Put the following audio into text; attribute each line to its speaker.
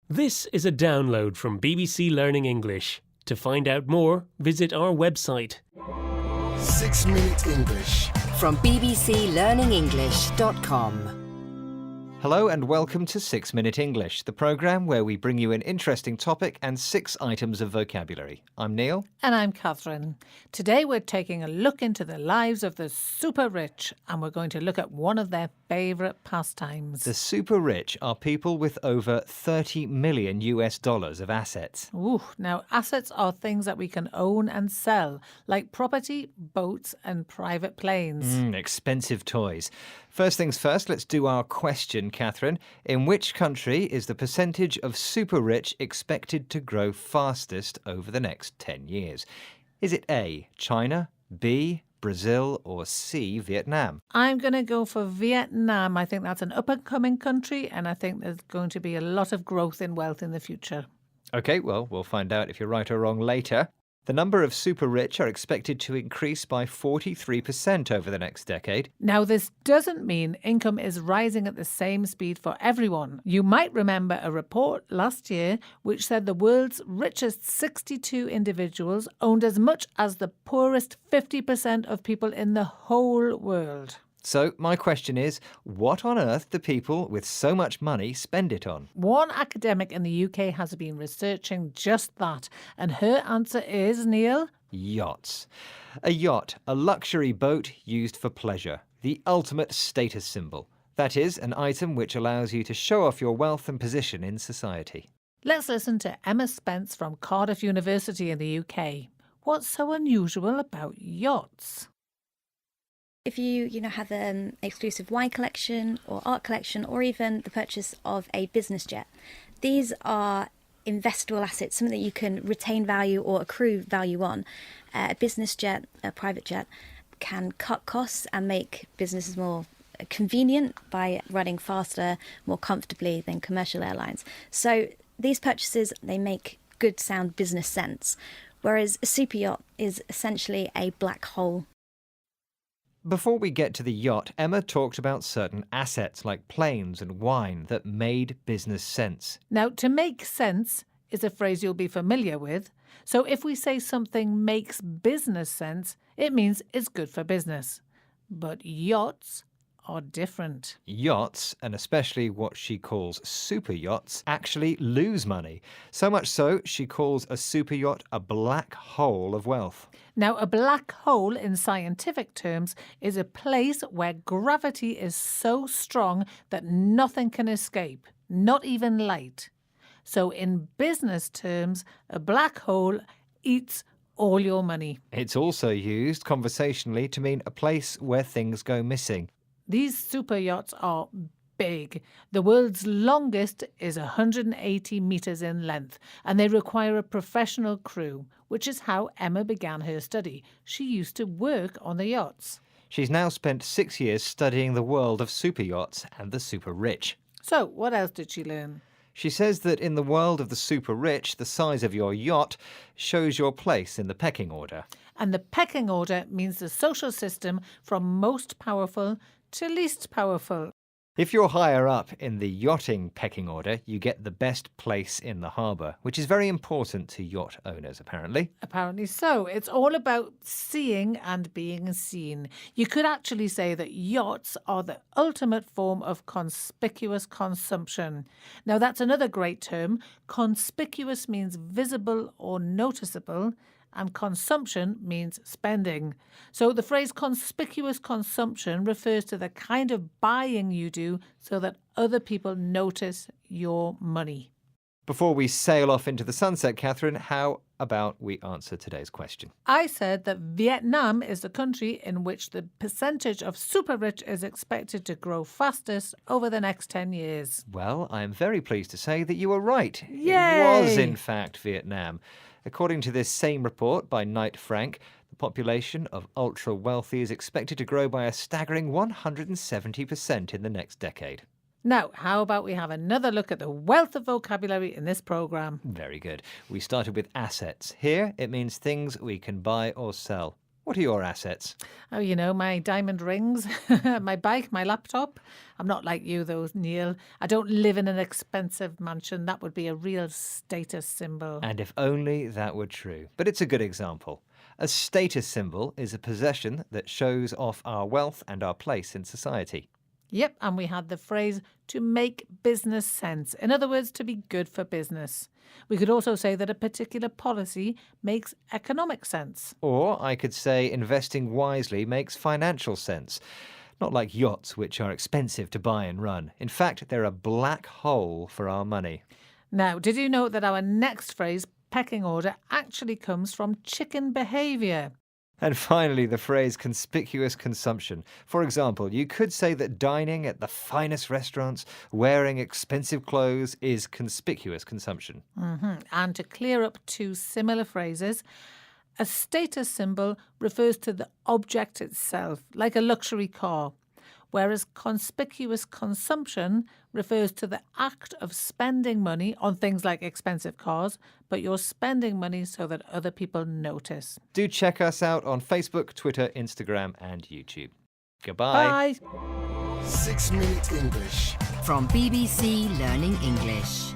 Speaker 1: This is a download from BBC Learning English. To find out more, visit our website.
Speaker 2: 6 Minute English.
Speaker 3: From bbclearningenglish.com.
Speaker 4: Hello and welcome to 6 Minute English, the programme where we bring you an interesting topic and 6 items of vocabulary. I'm Neil.
Speaker 5: And I'm Catherine. Today we're taking a look into the lives of the super rich, and we're going to look at one of their favourite pastimes.
Speaker 4: The super rich are people with over $30 million of assets.
Speaker 5: Ooh, now assets are things that we can own and sell, like property, boats and private planes.
Speaker 4: Expensive toys. First things first, let's do our question, Catherine. In which country is the percentage of super rich expected to grow fastest over the next 10 years? Is it A, China, B, Brazil, or C, Vietnam?
Speaker 5: I'm going to go for Vietnam. I think that's an up-and-coming country, and I think there's going to be a lot of growth in wealth in the future.
Speaker 4: OK, well, we'll find out if you're right or wrong later. The number of super rich are expected to increase by 43% over the next decade.
Speaker 5: Now, this doesn't mean income is rising at the same speed for everyone. You might remember a report last year which said the world's richest 62 individuals owned as much as the poorest 50% of people in the whole world.
Speaker 4: So my question is, what on earth do people with so much money spend it on?
Speaker 5: One academic in the UK has been researching just that, and her answer is, Neil?
Speaker 4: Yachts. A yacht, a luxury boat used for pleasure, the ultimate status symbol. That is, an item which allows you to show off your wealth and position in society.
Speaker 5: Let's listen to Emma Spence from Cardiff University in the UK. What's so unusual about yachts?
Speaker 6: If you have an exclusive wine collection or art collection, or even the purchase of a business jet, these are investable assets, something that you can retain value or accrue value on. A business jet, a private jet, can cut costs and make businesses more convenient by running faster, more comfortably than commercial airlines. So these purchases, they make good, sound business sense, whereas a super yacht is essentially a black hole.
Speaker 4: Before we get to the yacht, Emma talked about certain assets like planes and wine that made business sense.
Speaker 5: Now, to make sense is a phrase you'll be familiar with. So if we say something makes business sense, it means it's good for business. But yachts are different.
Speaker 4: Yachts, and especially what she calls super yachts, actually lose money. So much so, she calls a super yacht a black hole of wealth.
Speaker 5: Now, a black hole in scientific terms is a place where gravity is so strong that nothing can escape, not even light. So in business terms, a black hole eats all your money.
Speaker 4: It's also used conversationally to mean a place where things go missing.
Speaker 5: These super yachts are big. The world's longest is 180 metres in length, and they require a professional crew, which is how Emma began her study. She used to work on the yachts.
Speaker 4: She's now spent 6 years studying the world of super yachts and the super rich.
Speaker 5: So, what else did she learn?
Speaker 4: She says that in the world of the super rich, the size of your yacht shows your place in the pecking order.
Speaker 5: And the pecking order means the social system from most powerful to least powerful.
Speaker 4: If you're higher up in the yachting pecking order, you get the best place in the harbour, which is very important to yacht owners, apparently.
Speaker 5: Apparently so. It's all about seeing and being seen. You could actually say that yachts are the ultimate form of conspicuous consumption. Now, that's another great term. Conspicuous means visible or noticeable, and consumption means spending. So the phrase conspicuous consumption refers to the kind of buying you do so that other people notice your money.
Speaker 4: Before we sail off into the sunset, Catherine, how about we answer today's question?
Speaker 5: I said that Vietnam is the country in which the percentage of super rich is expected to grow fastest over the next 10 years.
Speaker 4: Well, I am very pleased to say that you were right.
Speaker 5: Yay!
Speaker 4: It was, in fact, Vietnam. According to this same report by Knight Frank, the population of ultra-wealthy is expected to grow by a staggering 170% in the next decade.
Speaker 5: Now, how about we have another look at the wealth of vocabulary in this programme?
Speaker 4: Very good. We started with assets. Here, it means things we can buy or sell. What are your assets?
Speaker 5: Oh, my diamond rings, my bike, my laptop. I'm not like you, though, Neil. I don't live in an expensive mansion. That would be a real status symbol.
Speaker 4: And if only that were true. But it's a good example. A status symbol is a possession that shows off our wealth and our place in society.
Speaker 5: Yep, and we had the phrase to make business sense. In other words, to be good for business. We could also say that a particular policy makes economic sense.
Speaker 4: Or I could say investing wisely makes financial sense. Not like yachts, which are expensive to buy and run. In fact, they're a black hole for our money.
Speaker 5: Now, did you know that our next phrase, pecking order, actually comes from chicken behaviour?
Speaker 4: And finally, the phrase conspicuous consumption. For example, you could say that dining at the finest restaurants, wearing expensive clothes is conspicuous consumption.
Speaker 5: And to clear up two similar phrases, a status symbol refers to the object itself, like a luxury car, whereas conspicuous consumption refers to the act of spending money on things like expensive cars, but you're spending money so that other people notice.
Speaker 4: Do check us out on Facebook, Twitter, Instagram, and YouTube. Goodbye.
Speaker 5: Bye.
Speaker 2: 6 Minute English.
Speaker 3: From BBC Learning English.